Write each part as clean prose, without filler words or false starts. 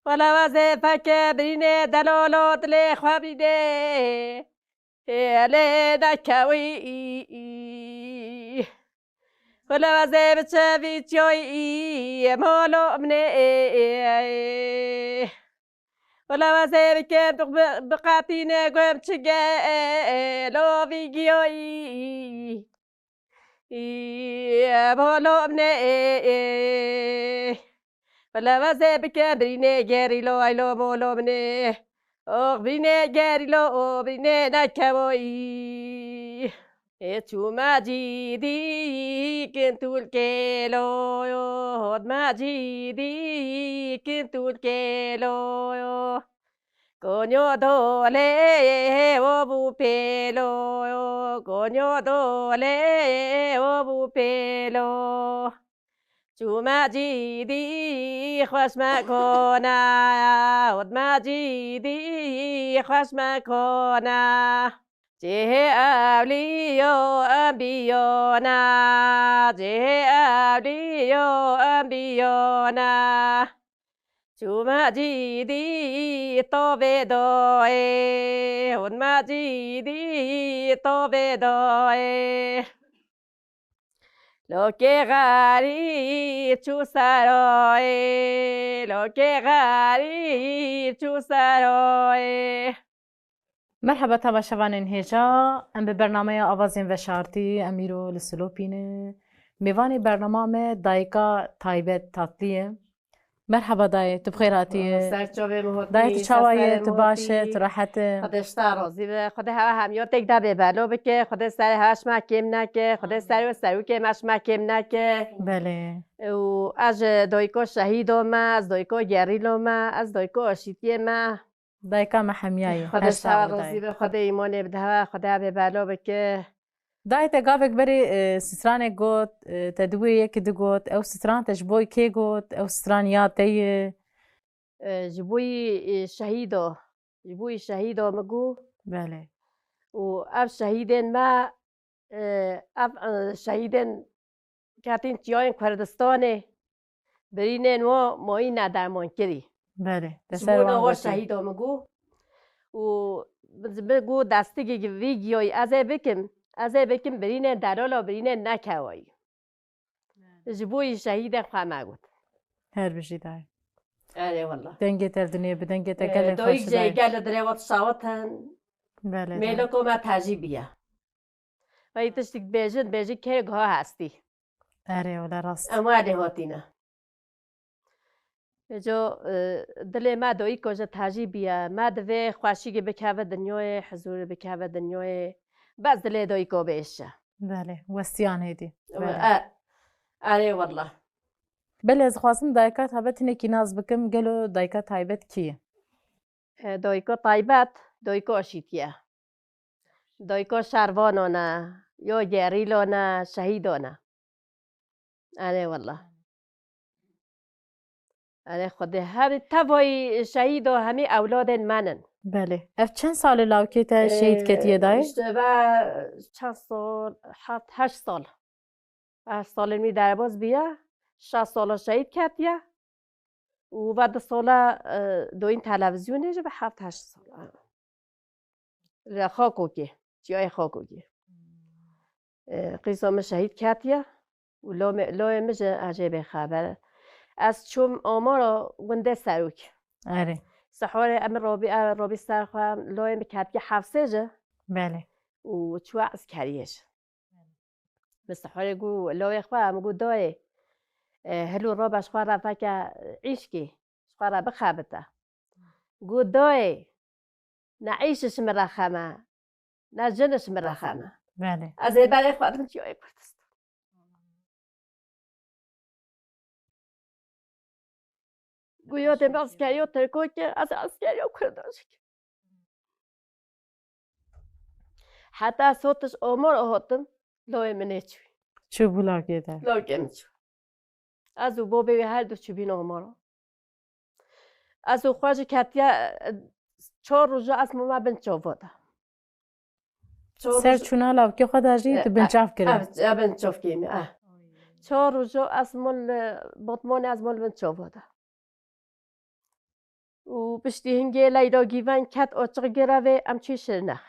ولا وظیفه که برینه دلالات لی خوابیده لی نکوی ولا وظیفه چه ویچوی مالو منه ولا وظیفه که بقاتینه گویم چگه لو ویگیوی مالو منه ولا وظیفه که برینه گری لو ایلو مالو منه برینه گری لو برینه نکوی تو مجیدی کنتو الکلو مجیدی کنتو الکلو کنیو دوله و بو پیلو کنیو دوله و بو پیلو تو مجیدی خوش مکنه ود مجیدی خوش مکنه جه اولیو انبیانا جه اولیو انبیانا تو مجیدی تو بدای اون مجیدی تو بدای لوک غریب چو سرای لوک غریب چو سرای مرحبا تماشاوان هجا ام به برنامه آوازین و شارتی امیرو لسلوپینه میوانی برنامه دایکا تایبت تاتلیه مرحبا دای تو بخیراتیه سرچوبه مهدی دای تو چاوایه تو باشه تو راحته خودش راضی به خود هوا همیو تک ده به بلو بکه خود سر هاش مکیم نکه خود سر و سرو که مش مکیم نکه بله و از دایکو شهیدو ما از دایکو گریلو ما از دایکو آشیتی ما دایکا محمیایی خودش هوا راضی به خود ایمان بده خود به بلو بکه دای تگاوک بری ستران گوت تدوی یک دگوت او ستران تشبوی کی گوت او ستران یاد تیه جبوی شهیدو مگو بله و اف شهیدن ما اف شهیدن کاتین چیاین کردستانه برینن و مایی ندرمان کری بله شبون آوا شهید آمگو و بگو دستگی ویگیوی از بکم برینن درالا برینن نکوایی جبوی شهید خواهم گود هر بجی دای آره والله دنگی تر دنیا بدنگی تر گله دویک خوش جای دای گل دروات شاوتن بله میلو کو ما تجیبیه و ایتشتیک بیجی که گاه هستی اره ولا راست اما علی هاتینه جو دل ما دوی کجا تجیبیه ما دوی خواشی بکاوه دنیای حضور بکاوه دنیای بس دل دوی کو بیشه بله وستیان هیدی بله آره والله بله از خواستم دایکات هبت نکی ناز بکم گلو دایکات تایبت کیه دوی کو طایبت دوی کو آشیتیه دوی کو شروانانه یا گریلانه شهیدانه آره والله آره خود هر توای شهید و همه اولاد منن بله اف چند سال لاوکی تا شهید کتیه دای؟ اشتباه چند سال 8 سال 8 سال می در باز بیا 6 سال شهید کتیه و بعد سال دو این تلویزیونه به 7 8 سال خاکو که چیای خاکو که قیسام شهید کتیه و لو مجه عجیب خبره از چوم آمارا گنده سروک اره سحور ام رابی سرخوام لو مکتیه 7 سجه بله و چو عسکریش بسحور گو لو اخوام گو دای هلو رابش خواه رفکه عیشکی خواه بخابته گو دای نه عیشش مرخمه نه جنش مرخمه بله از این برای خواهدم چیای کردست گو یادم عسکری و ترکو که از عسکری و کرداشک حتی صوتش آمار آهاتم لوی منه چوی چو بولاگی دای؟ لوی گم چوی از او بابی هر دو چوبین آمارا از او خواهج کتیه 4 روزا از ماما بن چوواده سر چونه لاوکی خود اجید بنچاف کرد؟ بن چوف کیمی 4 روزا از مال بطمان از مال بن چوواده و پشتی هنگی لیلا گیوان کت آچق گراوه ام چی شرنخ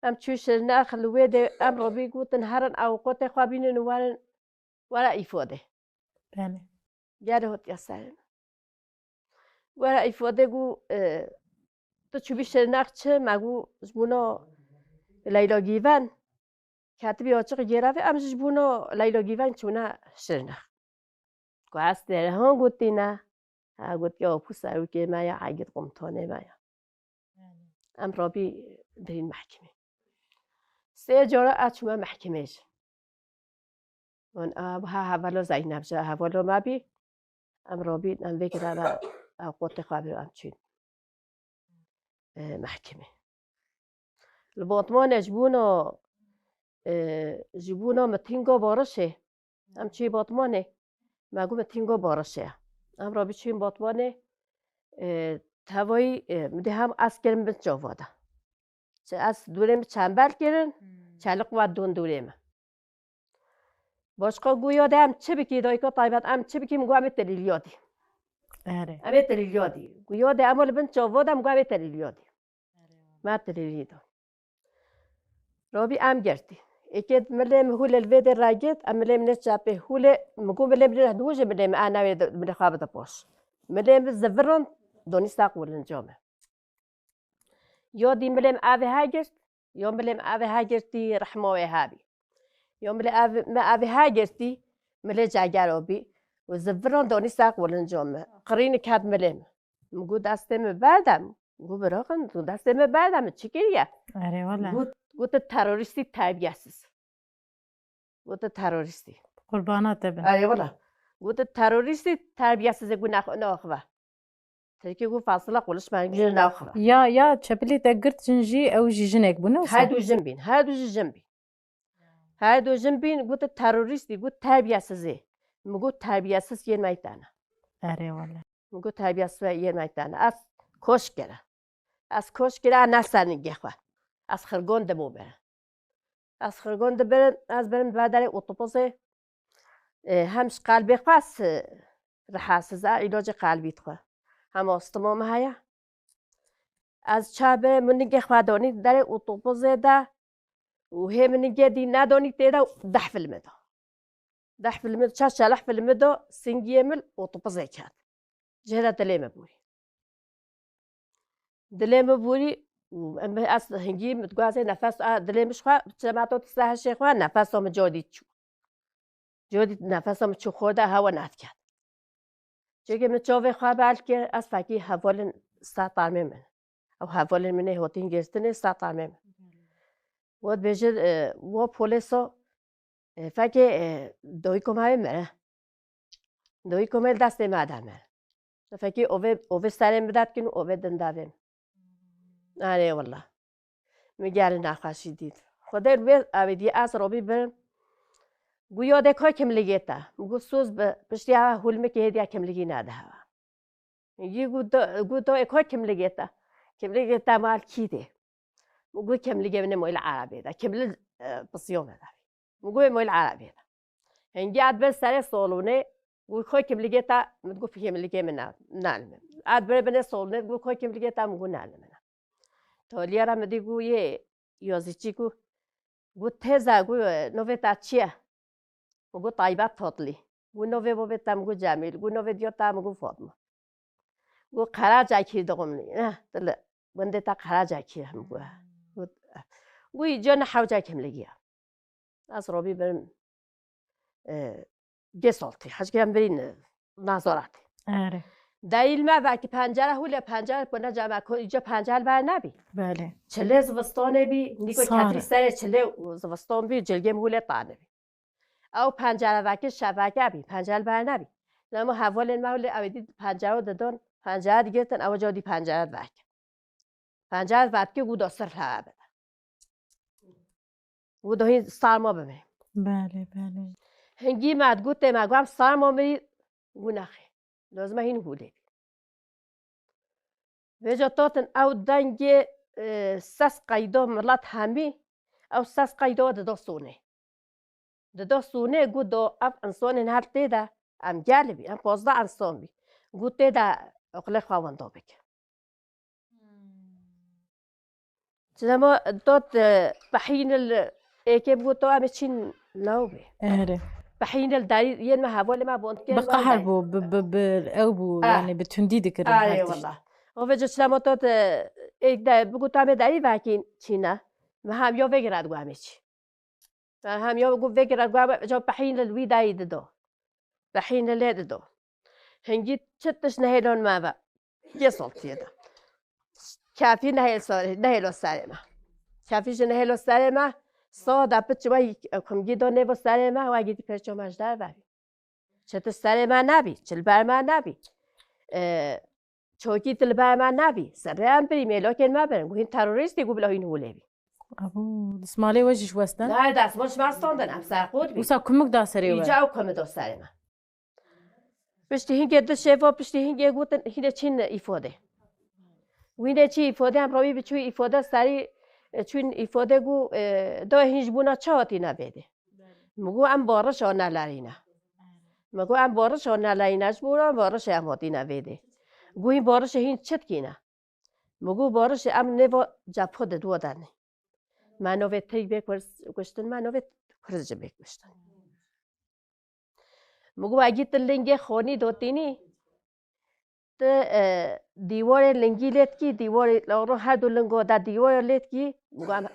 ام چی شرنخ لوی ده ام رابی گوتن هرن اوقات خوابین نوارن ورا ایفاده بله گره هات یا سرن ورا ایفاده گو تو چوبی شرنخ چه مگو جبونا لیلا گیوان کتبی آچق گراوه ام جبونا لیلا گیوان چونه شرنخ گو هست داره ها گوتی نه گوت یا پوسر که مایا عقد قمتانه مایا ام رابی برین محکمه سه جارا اچما محکمهش من ها حوالا زینب جا حوالا ما بی ام رابی ام بگیره و قوت خوابی ام چین محکمه الباطمان جبونا متینگا بارشه ام چی باطمانه مگو متینگا بارشه ام رابی چین باطمانه توایی مده هم از کرم بنت جواده چه از دورم چنبل کردن چلق و دون دورم باشقا گویاده هم چه بکی دایکا طایبت هم چه بکی مگو همه تلیلیادی همه تلیلیادی گویاده امال بنت جواده مگو همه تلیلیادی ما تلیلیدم رابی ام گرتی اکید ملیم هول الوید راجت ام ملیم نشاپه هول مگو ملیم نهدوجه ملیم انا من خوابه باش ملیم زفرن دونی ساقولن جامه یا دی ملیم آوه هاگرت یا ملیم آوه هاگرتی رحمه و هابی یا ملیم آوه هاگرتی ملیم جاگرابی و زفران دانی ساقولن جامه قرین کد ملیم مگو دستم بردم مگو براقن تو دستم بردم چی کریه آره والا گوت تروریستی تربیتسیز گوت تروریستی قربانات بن آره والا گوت تروریستی تربیتسیز گو ناخوه ترکی گو فاصله قولش من گو ناخوه یا چپلی تگرت جنجی او جنگ بونه هر دو جنبین گوت تروریستی گوت تربیتسیزه مگو تربیتسیز یر میتانه آره والا مگو تربیتسیز یر میتانه از کش گره نسرنگی خواه از خرگون دمو بره از خرگون دم از برم بعدی اتوبوسه همش قلبی خاص رحاسزه علاج قلبی تخواه هم استمام هیا از چابه منیگه خوادانی در اتوبوسه ده و هم منیگه دی ندانی تیدا 10 فیلم ده چه فیلم ده سنگی مل اتوبوسه کرد جهدا دلیم بوری ام از هنگی متقاعد نفس دلیمش خوا چماتو تساهش خوا نفسم جدید نفسم چو خورده هوا نت کرد چه متجاوب خوا بلکه از فکی حوال ساعت من او حوال منه هاتین گرفتن ساعت من و بجد و پلیسا فکی دوی کمای مره دوی کمای دست مادامه فکی اوه سرم بدات کنو اوه دندابم آره والله میگه نخواهی دید خدا رو آویدی از رابی برم گویا که کم لگیتا مگو سوز پشتی ها حلمه که هدیه کم لگی نده ها میگی گودا کم لگیتا مال کیده مگو کم لگی من مویل عربی ده کم بسیار ده مگو مویل عربی ده هنگی عاد بر سر سالونه گو کم لگیتا مگو کم لگی من نعلم عاد بر بنه سالونه گو کم لگیتا مگو نعلم تولیارا مدی گویه یازیچی گو تزا گو نوه تا چیه گو طایبات تطلی گو نوه بابه تام گو جمیل گو نوه دیو تام گو فاطمه گو خراج اکی دقمنی نه دل بنده تا خراج اکی هم گو جان حوجا کم لگیه از رابی برم گسالتی حاج کم برین نظارتی آره دلیل ما وقتی پنجره هوله پنجره بنا جمع کن اینجا پنجره بر نبی بله چله زوستانه بی نیکو کتری سر چله زوستان بی جلگم هوله تانه بی او پنجره وقتی شبکه بی پنجره بر نبی نمو حوال ما هوله اویدی پنجره دادن پنجره دیگه تن او جادی پنجره وقتی پنجره وقتی گودا سر ها بده گودا هی سرما بمه بله هنگی مد گوته مگو هم سرما می گونخه لازم هین هوله وجاتاتن او دنگ سس قیدا ملت همی او سس قیدا ددا سونه گو دو اف انسان هر تیدا ام گلبی ام 15 انسان بی گو تیدا اقل خواهان دو بک چنما داد بحین ایکی بود تو همه چین لو بی آره بحین الداری یه ما حوال ما بوند که بقهر بو او بو يعني بتندي ذكر آره والله وفي چنما داد ایک ده بگو تو همه داری وکین چینه و هم یا وگرد گو همه چی هم یا بگو وگرد گو جا بحین الوی داید دو بحین الهد دو هنگی چتش نهیلون ما با یه سالتیه ده کافی نهیلو سر ما کافیش نهیلو سر ما ساده پچ وای کمگی دو نبو سر ما و اگه دی پرچو مجدر ببی چتش سر ما نبی چل بر ما نبی چوکی تل بر ما نبی سر هم بری میلاکن ما برن گوهین تروریستی گو بلا این هوله بی ابو دسمالي وجهش وستن نه دست ماش مستاندن هم سرخود بی وسا كمك دا سري اینجا او کم دو سر ما پشتی هنگه دو شفا پشتی هنگه گوتن هینه چین ایفاده وینه چی ایفاده هم راوی بچوی ایفاده سری چون ایفاده گو دو هیچ بونا چاتی نبیده مگو ام بارش آن نلارینه مگو ام بارش آن نلارینهش بورا بارش امادی نبیده گو این بارش هین چت کینه مگو بارش ام نوا جپود دو دنه منو تی بکشتن منو کرز بکشتن مگو اگه تلنگه خونی دوتینی دیوار لنگی لیت کی دیوار لارو هر دو لنگو دا دیوار لیت کی مگو ام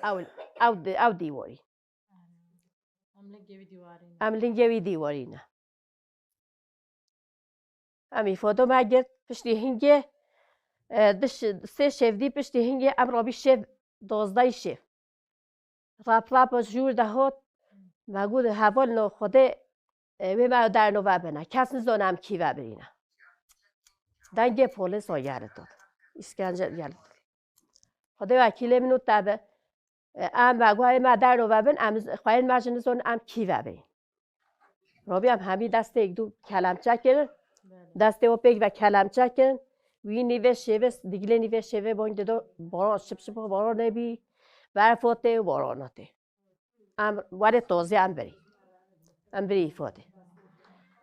او دیواری ام لنگی دیواری نه امی فادو مگر پشتی هنگه دش سه شف دی پشتی هنگه ام رابی شف 12 شف راب جور دهات مگو حوال نو خوده و ما در نو ببینه کس نزانم کی ببینه دنگ پلیس ها یارد داد اسکنجه یارد داد خوده وکیل منو تبه ام بگوی ما در نو ببین ام خواهین مجن نزان ام کی ببین رابی هم همی دست یک دو کلمچه کرد دست او پیک و کلمچه کرد وی نیوه شوه دیگله نیوه شوه باید دو باران شب باران نبی برفاته و باراناته ام وارد تازه ام بری ایفاده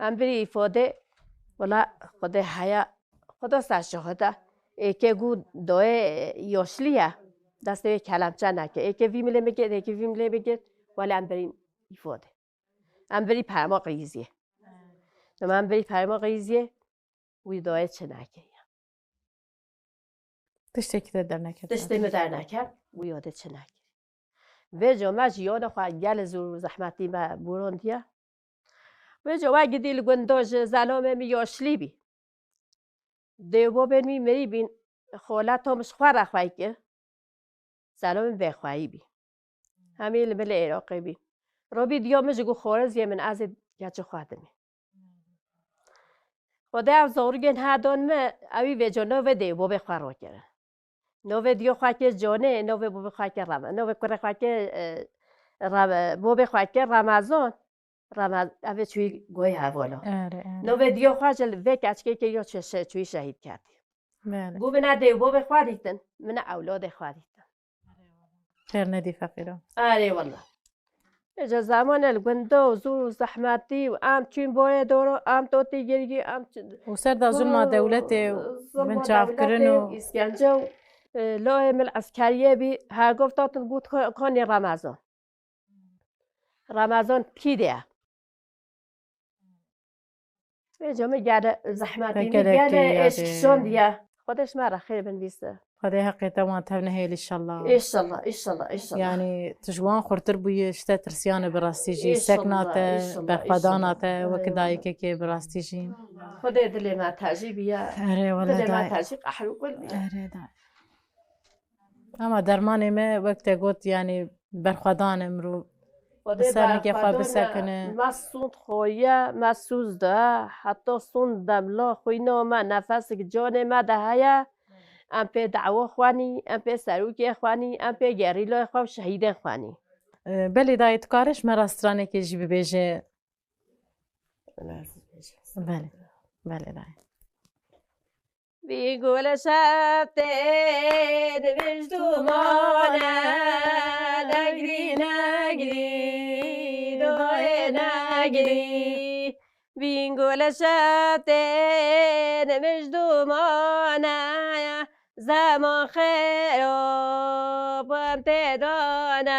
ام بری ایفاده ولی خدا حیا خدا سرشهاده که گو دای یاشلیه دسته کلمچه نکه که وی میله بگید که وی میله بگید ولی ام بریم ایفاده ام بری پرما قیزیه من بری پرما قیزیه وی دای چه نکه تشتكي در نكد تشتمه در نکرد وی یاده چه نکه و جامعه جیان خواهد گل زور زحمتی ما بوراندیه و جامعه گدیل گنداج زلامه می یاشلی بی دیو بین می بین خالت همش خواه خواهی که زلامه بخواهی بی همه مل عراقی بی رو بی دیامه جگو خارز یه من از گچه خواهدمی خدا هم زارگن هدان ما اوی و جانه و دیو بخواه را کرد نوه دیو خواه که جانه نوه بو بخواه که نوه کره خواه که بو بخواه که رمضان اوه چوی گوی حوالا نوه دیو خواه جل وک اچکه که یا چوی شهید کردی گو بنا دیو بو بخواه دیتن من اولاد خواه دیتن خیر ندی فقیرا آره والله اجا زمان الگنده و زور و زحمتی و ام چون باره دارو ام توتی گرگی ام و سر دا ظلم دولت من چاف کرنو اسکنجه و لاهم العسکریه بی هر گفتاتن بود کانی رمضان پیده اجا میگرده زحمتی میگرده عشقشان دیه خودش مرا خیر بنویسه خدای حقی توان تبنه ان شاء الله ان شاء الله يعني تجوان خورتر بوي شتا ترسيانه براستيجي سكناته بخداناته وكدايك كي براستيجي خدای دل ما تعجبيه اري والله دل ما تعجب احلو كل اري دا اما درماني ما وقت قلت يعني برخدان امرو بسر نكي خوا بسكنه ما سوند خويه ما سوزده حتی سوندم لا خوینا ما نفس جان ما دهیا ام پی دعوا خوانی ام پی سروکی خوانی ام پی گریلا خوام شهید خوانی بلی دایت کارش مراسترانه که جی ببیجه بله دای بیگول شبته دویش دومانه نگری دای نگری بینگول شبتین مجدومانه زمان خیرو بامتدانه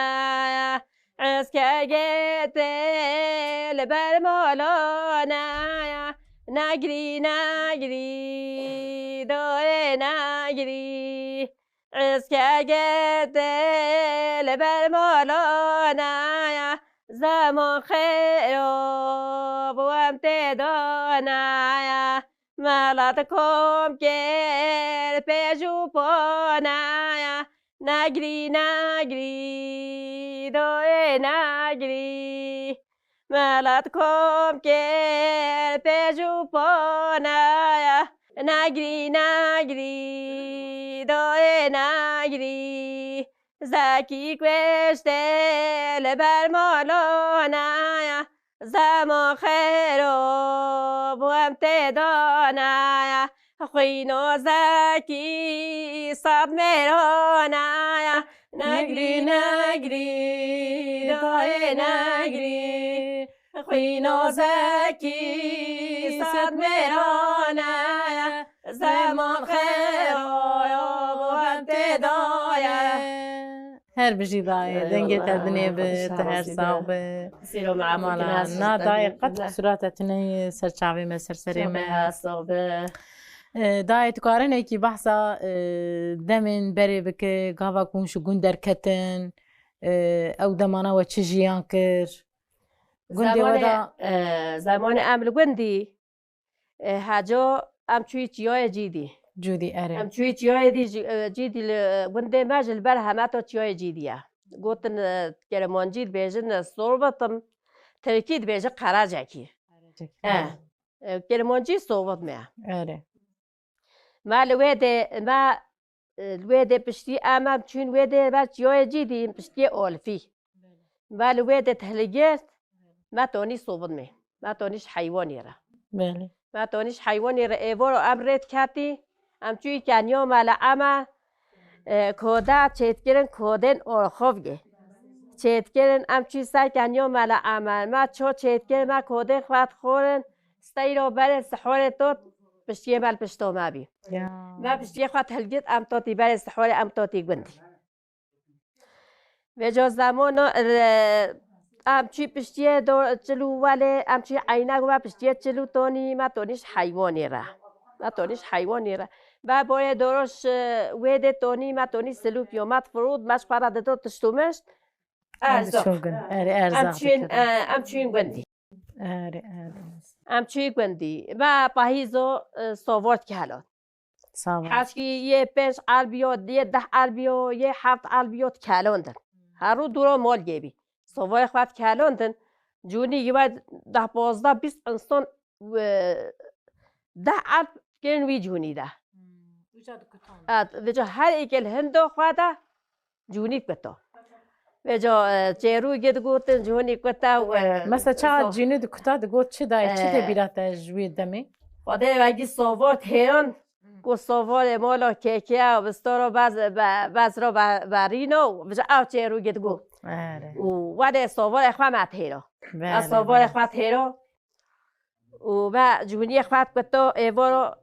از که گتل بر مالانه نگری نگری دوی نگری از که گتل بر مالانه زمان خیرو بامتدانه مالات کم کل پیجو پانه نگری نگری دوی نگری مالات کم کل پیجو پانه نگری نگری دوی نگری زکی کشته لبر مالانه زمان خیرو بامتدانه خوینو زکی صد میرانه نگری نگری دای نگری خوینو زکی صد میرانه زمان خیرو بامتدانه هر بجی دای دنگی تدنی به هر ساق به سیرو مالا نا دای قد صورت تنی سرچاوی میں سرسری میں دای تکارن ایکی بحثا دمن بری بکه گاوا کنشو گندر کتن او دمانا و چه جیان کر گندی ودا زمان عمل گندی هجا ام چوی چیای جیدی جودی اره ام چوی چیای جیدی گنده مجل بر همه تا چیای جیدیه گوتن کرمانجید بیجن صوربتم ترکید بیجن قراجه کی کرمانجی صوربت میه اره ما الويدة بشتي أمام تشون ويدة بس جوي جدي بشتي أولفي ما الويدة تهلجت ما توني صوبني ما تونيش حيواني را بله ما تونيش حيواني را إيفورو أمرت كاتي أم شوي كان يوم على أما كودا تشيتكرن كودن أورخوفجي تشيتكرن أم شوي ساي كان يوم على أما ما تشو تشيتكرن ما كودن خوات خورن ستيرو بره سحورة توت بشتي مال بشتو ما بي ما بشتي خوات هلجت أم توتي بره سحورة أم توتي جندي وجو زمان ام چی پشتیه دو چلو ولی ام چی عینک و پشتیه چلو تونی ما تونیش حیوانی را ما تونیش حیوانی را و باید دورش ویده تونی ما تونی سلوک یومت فرود مش پرده تو تشتومش ارزاق ام چین گندی ام چی گندی و پاهیزو سوورد که حالات حسکی یه 5 قلبیات یه 10 قلبیات یه 7 قلبیات کلاندن هر رو دورا مال گیبی صوای خوات کلاندن جونی یه بعد 10 15 20 انسان 10 قلب کن وی جونی ده وجا هر ایکل هندو خواته جونی کتا وجا چیرو گید گوتن جونی کتا مثلا چقدر جونی دو کتا دو گوت چه دای چه تبیرات جوی دمی خواده وگی صوار تهران کو صوار مالا کیکه و بستارو باز رو برینو وجا او چیرو گید گو وده صوار اخواه متهیرو صوار اخواه تهیرو و جونی اخواه کتا ایوارو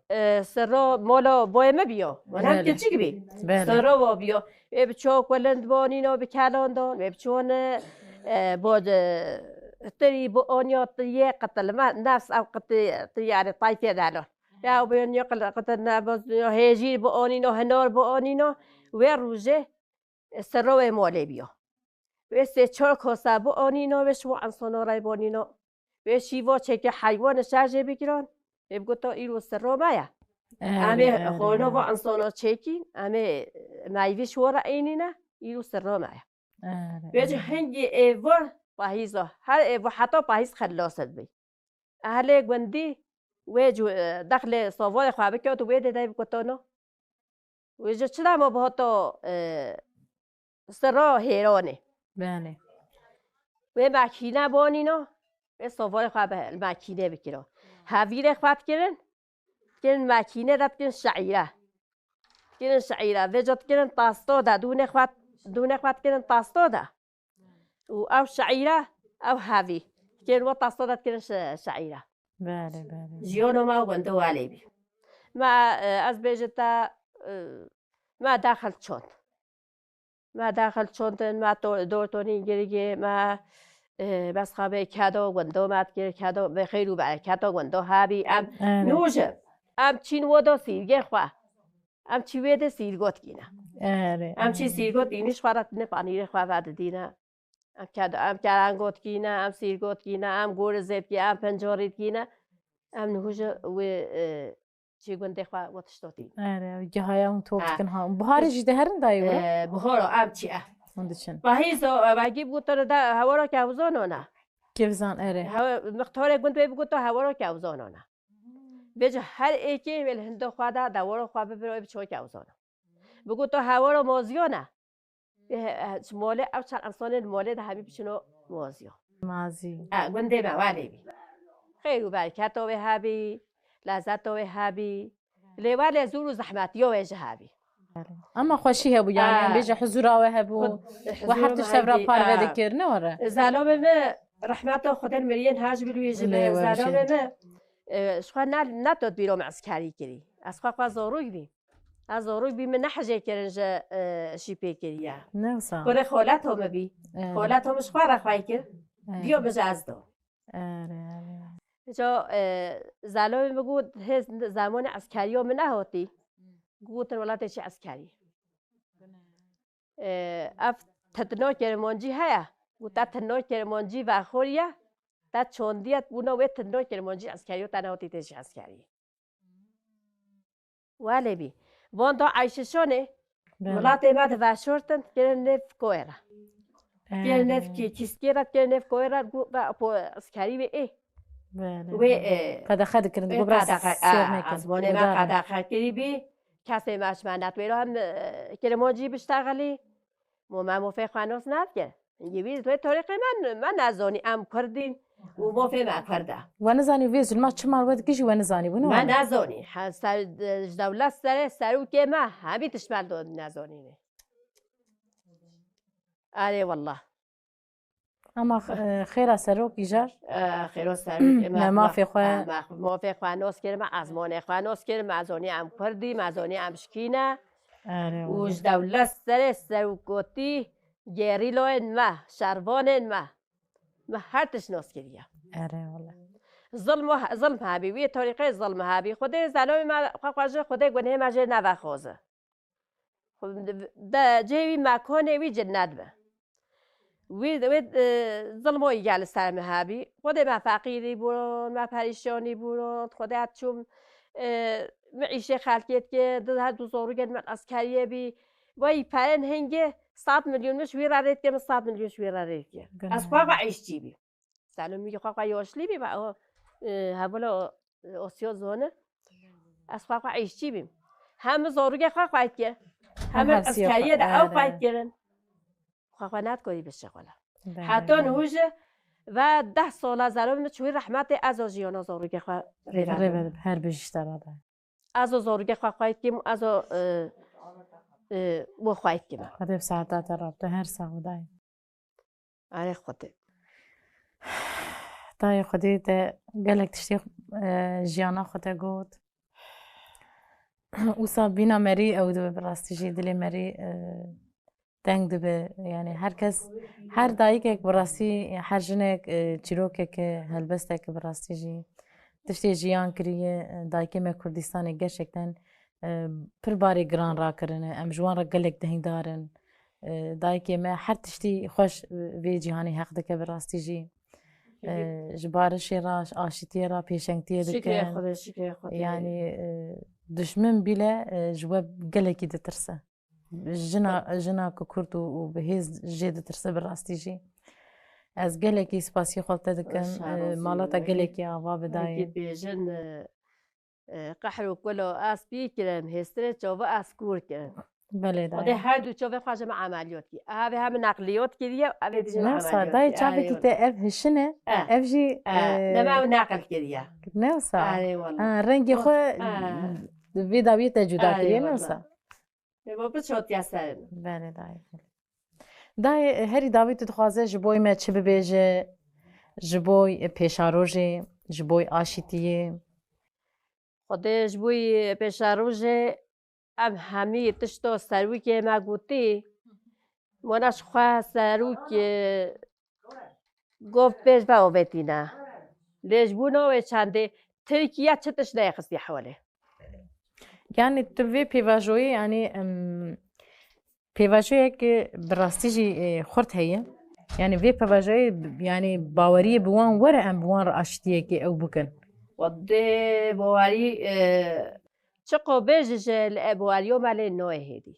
سر مالا بایم بیو ونم که چی بی سر رو بیو بچو کلند بانینو بکلاندان بچون بود تری بانیا تریه قتل ما نفس او قتل تیاره طایفه دالون یا بانیا قتل نبض هیجی بانینو هنار بانینو و روزه سر رو مالی بیو و سه چهار کاسه بانینو و شو انسان رای بانینو و شیوا چه که حیوان شرجه بگیرن بگو تا ایرو سر رو مایا امه خونه و انسان چکی امه مایوی شورا اینینا ایرو سر رو مایا وجه هنگی ایوار پاهیزا هر ایوار حتی پاهیز خلاصت بی اهل گوندی وجه داخل صوار خوابه که تو ویده دای بکتانو وجه چرا ما با تو سر رو هیرانه بله و مکینه بانینا و صوار خوابه مکینه بکیرو هاویر خواد کردن کردن مکینه داد کردن شعیره وجد کردن تاستا ده دونه خواد کردن تاستا ده و او شعیره او هاوی کردن و تاستا داد کردن شعیره بله بله جیانو ما گنده والی بی ما از بیجتا ما داخل چوند ما دورتونی گریگه ما بس خوابه کدو گندو مات گیر کدو به خیر و برکت و گندو هابی ام نوجه ام چین ودا سیرگه خوا ام چی ویده سیرگوت گینه ام چی سیرگوت اینش خوارت نه پانیر خوا ود دینه ام کدو ام کرانگوت گینه ام سیرگوت گینه ام گور زیت گینه ام پنجارید گینه ام نوجه و چی گنده خوا واتشتوتی آره جهایا اون توپ کن ها بهار جده هرن دایو بهار ام چیه وندشن باهیزو باگی بوتر دا هوا را که وزانونه كيف زان اره مختار گند بگو تو هوا را که وزانونه بیچ هر ایکی ول هندو خواده دوار خواب ببره بچه که وزانه بگو تو هوا را موزیانه ماله او چند انسان ماله ده همی بچنو موزیا مازی گنده موالی بی خیر و برکت و هبی لذت و هبی لیوال زور و زحمتی و هبی اما خوشی هبو يعني بيجي حضور هبو وحرت الشبرا بار ذكر نوره زلام ما رحمت خدا مريان هاج بالويج زلام ما شخوا نتود بيرو عسكري كري اسخوا زاروي بي زاروي بي من نحجه كرنج شيبي كريا نوصا كره خالتهم بي خالتهم شخوا رخوي كر بيو بجازدو جا زلام بگو زمان عسكري من نهاتی گوتن ولات چی عسکری اف تدنا کرمانجی هیا گوت تدنا کرمانجی و خوریه تا چوندیت بونا و تدنا کرمانجی عسکری و تنهاتی تش عسکری ولی بی وان تا عیششونه ولات بعد و شورتن که نف کویرا که نف کی کیسکیرا که نف کویرا گو عسکری و ای و قد خد کردن گو براس سیر میکن از وانه ما قد خد کردی بی کسی مشمنت ویرو هم کرمانجی بشتغلی ما موفق خانوس نفکر یه ویز به طریق من نزانی ام کردین و موفق ما کرده و نزانی ویز ما چه مالواد کیش و نزانی بونو من نزانی سر دولت سرو که ما همی تشمل داد نزانی نه آره والله اما خیر سرو کیجار خیر سرو ما موفق خو موفق خانوس کرم از مانه خانوس کرم ازانی ام کردی ازانی ام شکینه وش دولت سرو کوتی گریلوین ما شروانین ما هر تشناس کریه آره والله ظلم هابی وی طریقه ظلم هابی خود زلام ما خواجه خود گنه ماجر نوخوزه ده جوی مکانه وی جنت به وی ظلمایی گل سرم هابی خود ما فقیری بودن ما پریشانی بودن خود چون معیشه خلقیت که دو زارو گد من عسکریه بی وی پرن هنگه 100 میلیون مش وی رارید که 100 میلیون وی رارید که از خواقع عیش چی بی سلام میگه خواقع یاشلی بی با هولا آسیا زانه از خواقع عیش چی بیم همه زارو گه خواقع که همه عسکریه ده او خواقع کرن خواقع ند کاری بشه خلا حتی نهوجه و 10 سال از زلام چوی رحمت از آجیانا زارو گه خواقع ریوه هر بجشتر آده از زارو گه خواقع کیم از و خواهید که من خده بساعدات رابطه هر سعودای آره خوده دای خودی ده گلک تشتی جیانا خوده گود اوسا بینا مری او دو براستی جی دلی مری دنگ دو به یعنی هر کس هر دایی که براستی هر جنک چیروکه که هلبسته که براستی جی تشتی جیان کریه دایی که من کردستان گشکتن پر باری گران را کرنه ام جوان را گلک دهنگ دارن دایی که من هر تشتی خوش وی جهانی حق دکه براستی جی جبارشی را آشتی را پیشنگتی دکن یعنی دشمن بیله جواب گلکی دترسه جنا که کرد و بهیز جی دترسه براستی جی از گلکی سپاسی خالته دکن مالاتا گلکی آوا بدای بیجن قحر و کلو اسبی کرن هستره چوبه اسکور کرن بله دای ده هر دو چوبه خواجم عملیات کی اوه هم نقلیات کریه اوه دیگه نوسا دای چاپی که ته اف هشنه اف جی نما نقل کریه نوسا آره والله رنگی خو وی داویت جدا کریه نوسا با بچوتی اثر بله دای هری داویت دخوازه جبوی ما چه ببیجه جبوی پیشاروجی جبوی آشتیه خودش بوی پیش روزه ام همی تشتا سروی که ما گوتی منش خواه سروی که گفت پیش با آویتینه لیش بونا و چنده ترکیه چتش نیخستی حواله یعنی تو وی پیواجوی یعنی پیواجوی که براستی جی خورد هیه یعنی وی پیواجوی یعنی باوری بوان وره ام بوان آشتیه که او بکن وده بواری چقو بیجش بواریو مالی نوه هیدی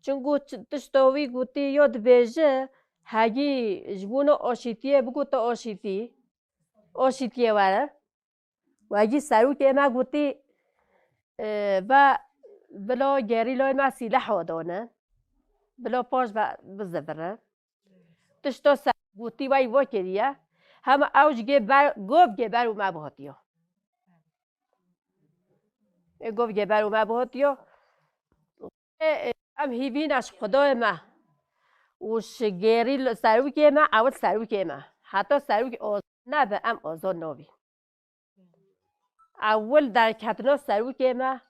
چون تشتاوی گوتی یاد بیجه هگی جبونو آشیتیه بگو تا آشیتیه وره و هگی سرو که ما گوتی و بلا گری لای ما سیلح آدانه بلا پاش بزبره تشتا سر گوتی وای وا کریه همه اوج گوب گبر و ما بهاتیو گوب گبر و ما بهاتیو ام هیوینش خدای ما وش گری سرو که ما اول سرو که ما حتی سرو که آزاد نبه ام آزاد نبی اول در کتنا سرو که ما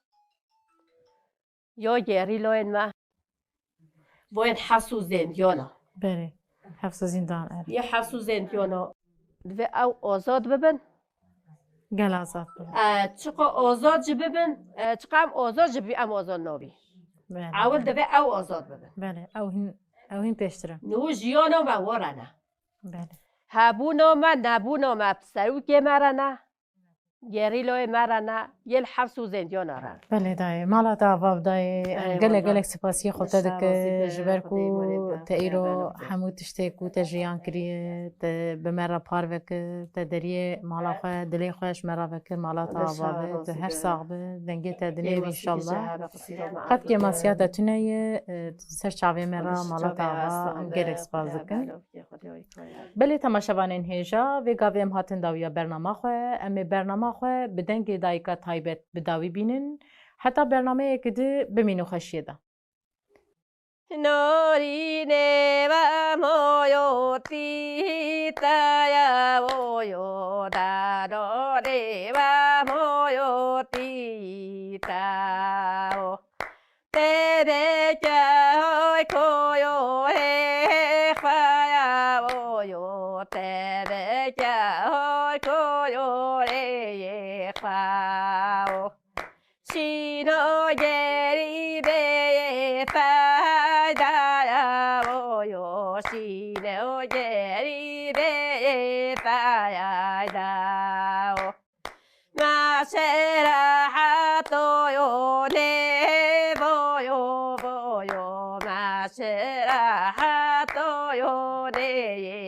یا گری لاین ما باید حفظ زندیانا بله حفظ زندان اره یه حفظ زندیانا و او آزاد ببن گل آزاد بله چقا آزاد جی ببن چقا هم آزاد جی بی ام آزاد نبی بله اول دوه او آزاد ببن بله او هین پیشتره نو جیانا ما وارنه بله هبونا ما نبونا ما سرو که مرنه گری لای مرنه یه حفظ و زندیانا رن بله دای مالا داواب دای گله والله. سپاسی خودت شاباسی که به جبرکو خدای مالی به تایرو بله. همو تشته کو تجیان کریه ت بمرا پاروک ت دریه مالا خواه دلی خوش مرا وک مالا داواب ت هر ساقب دنگی ت دنیو انشالله قد که ماسیات تونه سر چاوی مرا مالا داوا ام گله سپاس دکن بله تماشاوان هیجا و گاوی ام هاتن داویا برنامه خواه ام برنامه خواه بدنگ دایکا تایبت بداوی بینن حتی برنامه کده بمینو خشیده نورینه و مویوتی تایا ویودا نوری و مویوتی تاو تبه جای کویو هی خوایا ویو تبه جای کویو هی خواو شینو گری به فایده ویو شینو گری به فایده مسرحتو یونه ویو مسرحتو یونه